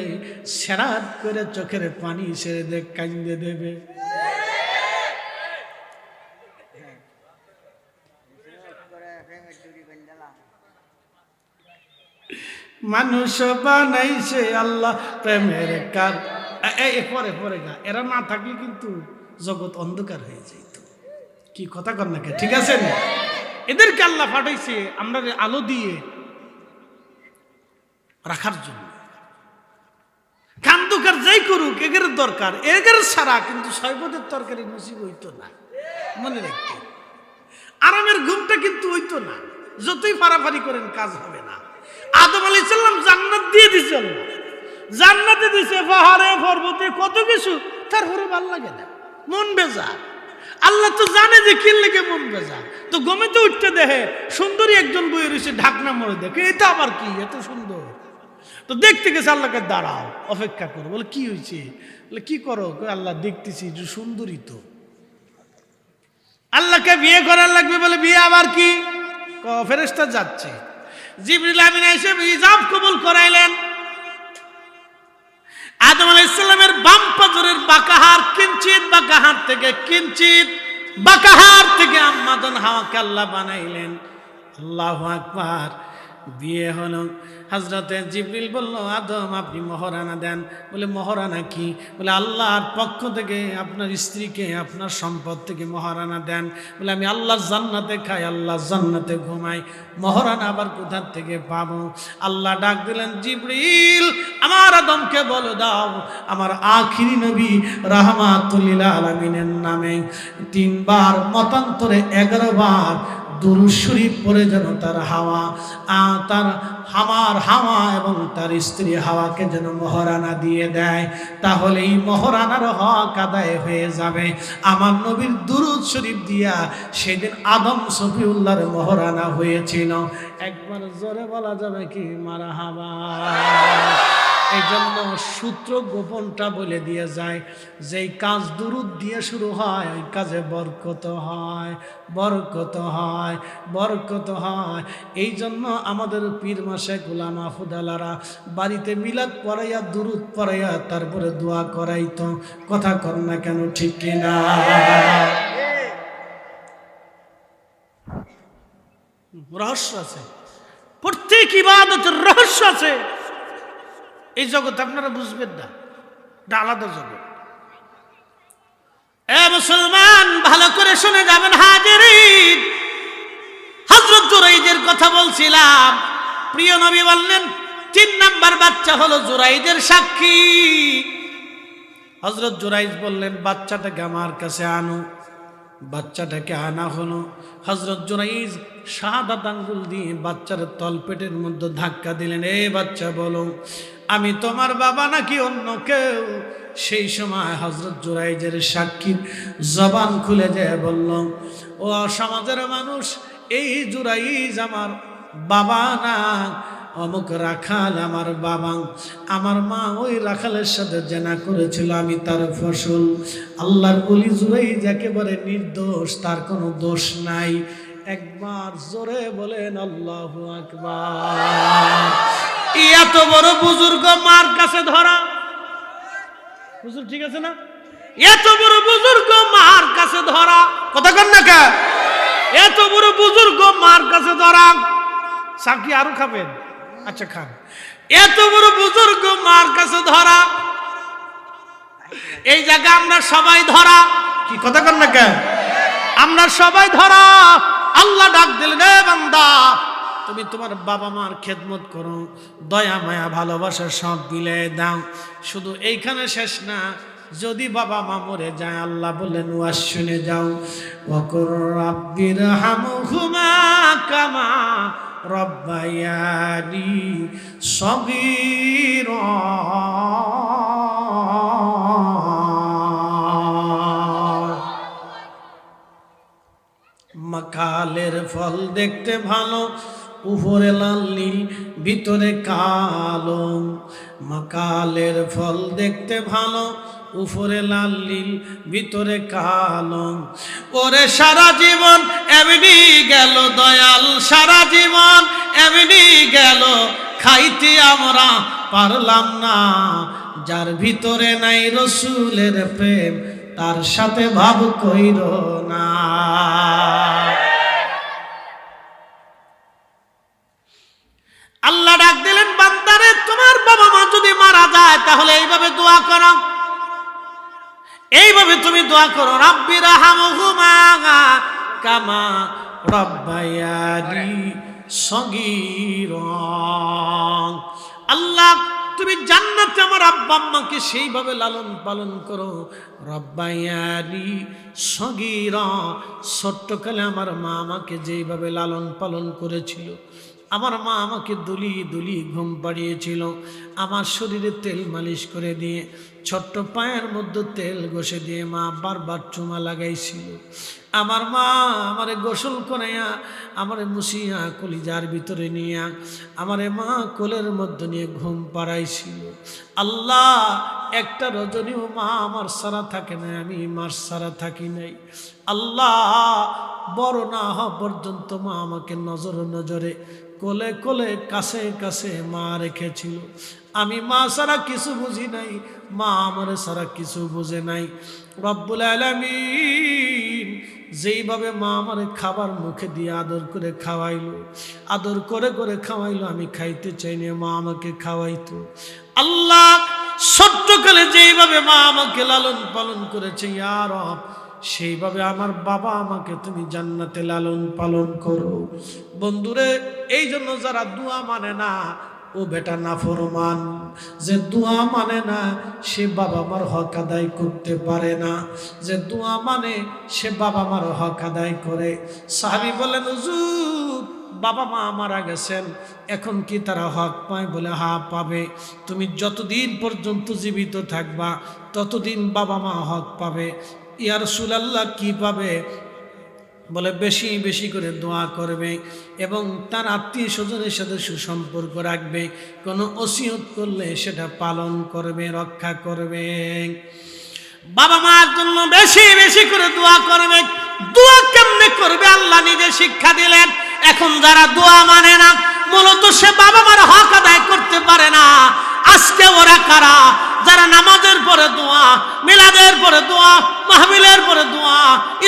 সেরাত করে চোখের পানি ছেড়ে দে, কাঁদে দেবে। মানুষ বানাইছে আল্লাহ প্রেমের কার। পরে পরে গা, এরা না থাকলে কিন্তু জগৎ অন্ধকার হয়ে যেত। কি কথা কর না, ঠিক আছে না? এদেরকে আল্লাহ পাঠাইছে আমরা আলো দিয়ে রাখার জন্য। কান্দুকার যাই করুক, এগের দরকার, এগের ছাড়া কিন্তু সৈবদের তরকারি নসিব হইতো না, মনে রাখতে। আরামের ঘুমটা কিন্তু হইতো না, যতই ফাড়াফাড়ি করেন কাজ হবে না। আদম আলাইহিস সালাম জান্নাত দিয়ে দিছে, জান্নাতে দিছে, পাহাড়ে পর্বতে কত কিছু, তারপরে ভালো লাগে না, মন বেজার। আল্লাহ তো জানে যে কি লেগে মন বেজার। তো গমে তো উঠতে দেখে সুন্দরী একজন বই রয়েছে, ঢাকনা মরে দেখে, এটা আবার কি এত সুন্দর। তো দেখতে গেছে, আল্লাহকে দাঁড়াও, অপেক্ষা করো। বলে কি হয়েছে? বলে কি করো? আল্লাহ দেখতেছি সুন্দরী তো, আল্লাহকে বিয়ে করার লাগবে। বলে বিয়ে আবার কি? ফেরেশতা যাচ্ছে, জিবরিল আমিন এসে হিজাব কবুল করাইলেন। আদম আলাইহিস সালামের বাম পাজরের বাঁকা হাড়, কিঞ্চিত বাঁকা হাড় থেকে, কিঞ্চিত বাঁকা হাড় থেকে আম্মাদান হাওয়াকে আল্লাহ বানাইলেন। আল্লাহু আকবার। বিয়ে হলো। হযরতে জিবরিল বলল, আদম আপনি মহারানা দেন। বলে মহারানা কি? বলে আল্লাহর পক্ষ থেকে আপনার স্ত্রীকে আপনার সম্পদ থেকে মহারানা দেন। বলে আমি আল্লাহর জান্নাতে খাই, আল্লাহর জান্নাতে ঘুমাই, মহারানা আবার কোথা থেকে পাবো? আল্লাহ ডাক দিলেন, জিবরিল আমার আদমকে বলে দাও আমার আখিরি নবী রাহমাতুল লিল আলামিনের নামে 3 বার মতান্তরে 11 বার দুরূদ শরীফ পড়ে যেন তার আমার হাওয়া এবং তার স্ত্রী হাওয়াকে যেন মহারানা দিয়ে দেয়, তাহলে এই মহারানার হক আদায় হয়ে যাবে। আমার নবীর দুরূদ শরীফ দিয়া সেদিন আদম সফিউল্লাহর মহারানা হয়েছিল। একবার জোরে বলা যাবে কি মারহাবা? এই জন্য সূত্র গোপনটা বলে দিয়ে যায়, যেই কাজ দুরূদ দিয়ে শুরু হয় ওই কাজে বরকত হয়, বরকত হয়, বরকত হয়। এই জন্য আমাদের পীর মাশায়েখ উলামা ফুদালারা বাড়িতে মিলাদ পড়াইয়া দুরূদ পড়াইয়া তারপরে দোয়া করাইতো। কথা কর না কেন, ঠিক কিনা? রহস্য আছে, প্রত্যেক ইবাদতের রহস্য আছে। এই জগৎ আপনারা বুঝবেন না, এটা আলাদা জগৎ। এ মুসলমান ভালো করে শুনে যাবেন হাজিরিন, হযরত জুরাইজের কথা বলছিলাম। প্রিয় নবী বললেন 3 নাম্বার বাচ্চা হলো জুরাইজের সাক্ষী। হযরত জুরাইজ বললেন বাচ্চাটাকে আমার কাছে আনো। বাচ্চাটাকে আনা হলো। হযরত জুরাইজ শাহাদাত আঙ্গুল দিয়ে বাচ্চার তলপেটের মধ্যে ধাক্কা দিলেন, এ বাচ্চা বলো আমি তোমার বাবা নাকি অন্য কেউ? সেই সময় হযরত জুরাইজের সাক্ষী জবান খুলে যায় বলল, ও সমাজের মানুষ, এই জুরাইজ আমার বাবা না, অমুক রাখাল আমার বাবা। আমার মা ওই রাখালের সাথে জেনা করেছিল, আমি তার ফসল। আল্লাহর ওলি জুরাইজ একেবারে নির্দোষ, তার কোনো দোষ নাই। একবার জোরে বলেন আল্লাহু আকবার। এত বড় বুজুর্গ মার কাছে ধরা, বুজুর্গ ঠিক আছে না? এত বড় বুজুর্গ মার কাছে ধরা, কথা কন না কে? এত বড় বুজুর্গ মার কাছে ধরা। সাকি আরো খাবেন? আচ্ছা খান। এত বড় বুজুর্গ মার কাছে ধরা, এই জায়গা আমরা সবাই ধরা, কি কথা কন না কে? আমরা সবাই ধরা। আল্লাহ ডাক দিলেন, এ বান্দা তুমি তোমার বাবা মার খেদমত করো, দয়া মায়া ভালোবাসা সব দিলে দাও। শুধু এইখানে শেষ না, যদি বাবা মা মরে যায় আল্লাহ বললেন ওয়াজ শুনে যাও, ওয়াকুর রাব্বিরহামহুমা কামা রব্বায়ানি সগীরা। মাকালের ফল দেখতে ভালো, উপরে লাল নীল ভিতরে কালো। মাকালের ফল দেখতে ভালো, উপরে লাল নীল ভিতরে কালো। ওরে সারা জীবন এমনি গেল দয়াল, সারা জীবন এমনি গেল, খাইতে আমরা পারলাম না। যার ভিতরে নাই রসুলের প্রেম, তার সাথে ভাব কইর না। আল্লাহ ডাক দিলেন, বান্দারে তোমার বাবা মা যদি মারা যায় তাহলে এইভাবে দোয়া করো, এইভাবে তুমি দোয়া করো, রাব্বি রাহমহুমা কামা রাব্বায়ানি সগীরা। আল্লাহ তুমি জান্নাতে আমার আব্বা আম্মাকে সেইভাবে লালন পালন করো, রাব্বায়ানি সগীরা, ছোট্টকালে আমার মা আমাকে যেইভাবে লালন পালন করেছিল, আমার মা আমাকে দুলি দুলি ঘুম পাড়িয়েছিল, আমার শরীরে তেল মালিশ করে দিয়ে, ছোট্ট পায়ের মধ্যে তেল ঘষে দিয়ে মা বারবার চুমা লাগাইছিল। আমার মা আমারে গোসল করাইয়া আমারে মুছিয়া কলিজার ভিতরে নিয়া আমারে মা কোলের মধ্যে নিয়ে ঘুম পাড়াইছিল। আল্লাহ একটা রজনীও মা আমার সারা থাকে না, আমি মার সারা থাকি নাই। আল্লাহ বড় না হওয়া পর্যন্ত মা আমাকে নজরে কোলে কোলে কাছে কাছে মা রেখেছিল। আমি মা ছাড়া কিছু বুঝি নাই, মা আমার ছাড়া কিছু বুঝে নাই। রব্বুল আলামিন যেইভাবে মা আমার খাবার মুখে দিয়ে আদর করে খাওয়াইলো, আদর করে করে খাওয়াইলো, আমি খাইতে চাইনি, মা আমাকে খাওয়াইতো। আল্লাহ ছোট্টকালে যেইভাবে মা আমাকে লালন পালন করেছে, ইয়া রব সেইভাবে আমার বাবা আমাকে তুমি জান্নাতে লালন পালন করো। বন্ধুরে, এই জন্য যারা দোয়া মানে না ও বেটা নাফরমান। যে দোয়া মানে না সে বাবা মার হক আদায় করতে পারে না, যে দোয়া মানে সে বাবা মার হক আদায় করে। সাহাবী বলেন, হুজুর বাবা মা মারা গেছেন, এখন কি তারা হক পায়? বলে হ্যাঁ পাবে। তুমি যতদিন পর্যন্ত জীবিত থাকবা ততদিন বাবা মা হক পাবে। ইয়া রাসূলুল্লাহ কি পাবে? বলে বেশি বেশি করে দোয়া করবে এবং তার আত্মীয় স্বজনের সাথে সুসম্পর্ক রাখবে, কোনো ওসিয়ত করলে সেটা পালন করবে, রক্ষা করবে। বাবা মার জন্য বেশি বেশি করে দোয়া করবে। দোয়া কেমনে করবে আল্লাহ নিজে শিক্ষা দিলেন। এখন যারা দোয়া মানে না, মূলত সে বাবা মার হক আদায় করতে পারে না। আজকে ওরা কারা? যারা নামাজের পরে দোয়া, মিলাদের পরে দোয়া, মাহফিলের পরে দোয়া,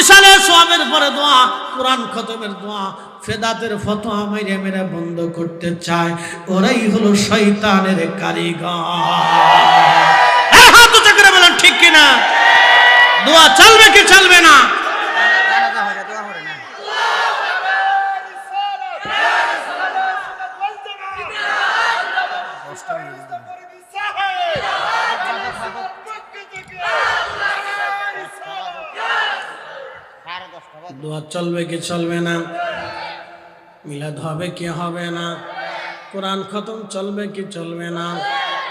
ইশারের সওয়াবের পরে দোয়া, কোরআন খতমের দোয়া, ফেদাতের ফতোয়া মাইরে মেরে বন্ধ করতে চায়, ওরাই হলো শয়তানের কারিগর। এই হাত উঁচু করে বলেন ঠিক কিনা? দোয়া চলবে কি চলবে না? দোয়া চলবে কি চলবে না? মিলাদ হবে কি হবে না? কোরআন খতম চলবে কি চলবে না?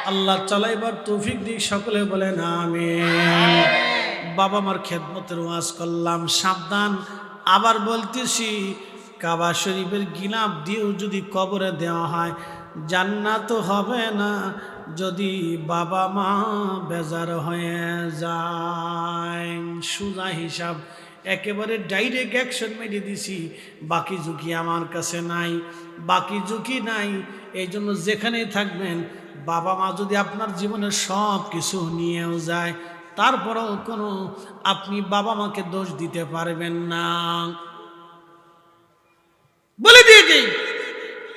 আল্লাহ চালাইবার তৌফিক দিক, সকলে বলেন আমিন। বাবা মার খেদমতের ওয়াজ করলাম, সাবধান। আবার বলতেছি, কাবা শরীফের গিলাফ দিয়েও যদি কবরে দেওয়া হয় জান্নাত হবে না, যদি বাবা মা বেজার হয়ে যায়। সোজা হিসাব, একেবারে ডাইরেক্ট অ্যাকশন মেরে দিছি। বাকি ঝুঁকি আমার কাছে নাই, বাকি ঝুঁকি নাই। এই জন্য যেখানেই থাকবেন, বাবা মা যদি আপনার জীবনের সব কিছু নিয়েও যায়, তারপরেও কোনো আপনি বাবা মাকে দোষ দিতে পারবেন না। বলে দিয়ে যাই,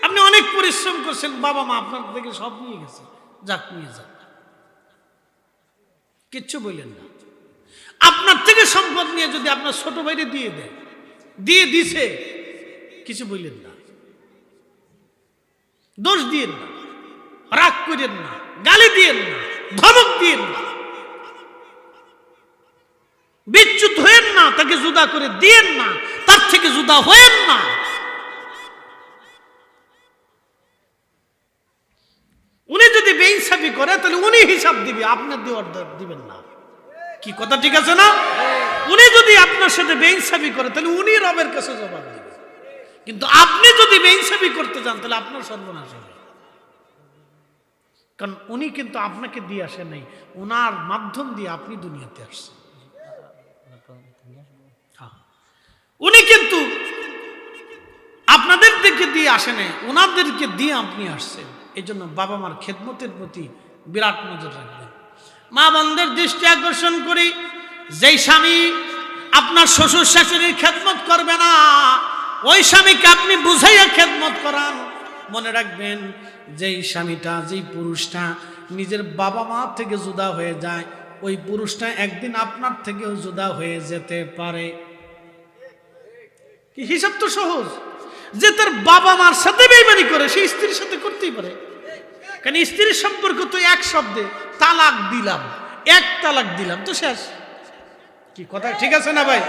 আপনি অনেক পরিশ্রম করছেন, বাবা মা আপনার থেকে সব নিয়ে গেছে, যাক নিয়ে যাক, কিচ্ছু বললেন না। আপনার থেকে সম্পদ নিয়ে যদি আপনার ছোট ভাইরে দিয়ে দেয়, দিয়ে দিছে, কিছু বললেন না, দোষ দিয়েন না, রাগ করেন না, গালি দিয়েন না, ধমক দিয়েন না, বিচ্যুত হয়েন না, তাকে জুদা করে দিয়েন না, তার থেকে জুদা হয়েন না। উনি যদি বেইনসাফি করে তাহলে উনি হিসাব দিবে, আপনার দেওয়ার দিবেন না। কি কথা ঠিক আছে না? উনি যদি আপনার সাথে বেইনসাফি করে তাহলে উনি রবের কাছে জবাব দিবে, কিন্তু আপনি যদি বেইনসাফি করতে চান তাহলে আপনার সর্বনাশ হবে। কারণ উনি কিন্তু আপনাকে দিয়ে আসে নাই, ওনার মাধ্যম দিয়ে আপনি দুনিয়াতে আসছেন। উনি কিন্তু আপনাদের দিকে দিয়ে আসে নাই, ওনাদেরকে দিয়ে আপনি আসছেন। এই জন্য বাবা মার খেদমতের প্রতি বিরাট নজর রাখবেন। মা বোনদের দৃষ্টি আকর্ষণ করি, যেই স্বামী আপনার শ্বশুর শাশুড়ির খেদমত করবে না, ওই স্বামীকে আপনি বুঝাইয়া খেদমত করান। মনে রাখবেন, যেই স্বামীটা, যেই পুরুষটা নিজের বাবা মা থেকে জুদা হয়ে যায়, ওই পুরুষটা একদিন আপনার থেকেও জুদা হয়ে যেতে পারে। কি হিসাব তো সহজ। যে তার বাবা মার সাথে বেইমানি করে, সে স্ত্রীর সাথে করতেই পারে। কারণ স্ত্রীর সম্পর্ক তো এক শব্দে, তালাক দিলাম, এক তালাক দিলাম তো শেষ। কি কথা ঠিক আছে না ভাই?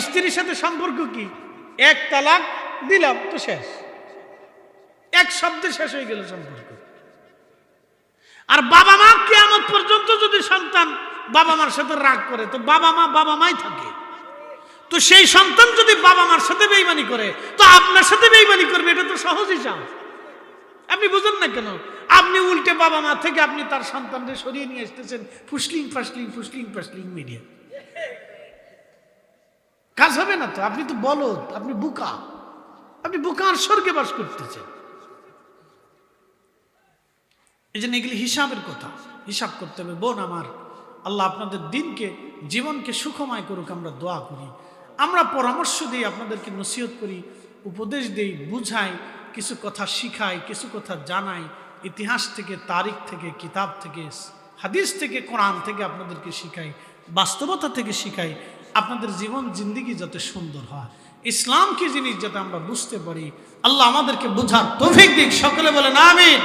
স্ত্রীর সাথে সম্পর্ক কি? এক তালাক দিলাম তো শেষ, এক শব্দে শেষ হয়ে গেল সম্পর্ক। আর বাবা মা কিয়ামত পর্যন্ত যদি সন্তান বাবা মার সাথে রাগ করে, তো বাবা মাই থাকে। তো সেই সন্তান যদি বাবা মার সাথে বেইমানি করে, তো আপনার সাথে বেইমানি করবে। এটা তো সহজ হিসাব। আপনি বুঝেন না কেন? আপনি উল্টে বাবা মা থেকে আপনি তার সন্তানদের সরিয়ে নিয়ে আসতেছেন ফুসলিং ফাসলিং মিডিয়া। কাজ হবে না তো। আপনি তো বলদ, আপনি বুকার স্বর্গে বাস করতেছেন। এই জন্য এগুলি হিসাবের কথা, হিসাব করতে হবে। বোন আমার, আল্লাহ আপনাদের দিনকে, জীবনকে সুখময় করুক, আমরা দোয়া করি। আমরা পরামর্শ দিই, আপনাদেরকে নসিহত করি, উপদেশ দেই, বুঝাই, কিছু কথা শিখাই, কিছু কথা জানাই, ইতিহাস থেকে, তারিখ থেকে, কিতাব থেকে, হাদিস থেকে, কোরআন থেকে আপনাদেরকে শিখাই, বাস্তবতা থেকে শিখাই। আপনাদের জীবন জিন্দিগি যাতে সুন্দর হয়, ইসলাম কি জিনিস যাতে আমরা বুঝতে পারি। আল্লাহ আমাদেরকে বুঝার তৌফিক দিক। সকলে বলেন আমিন।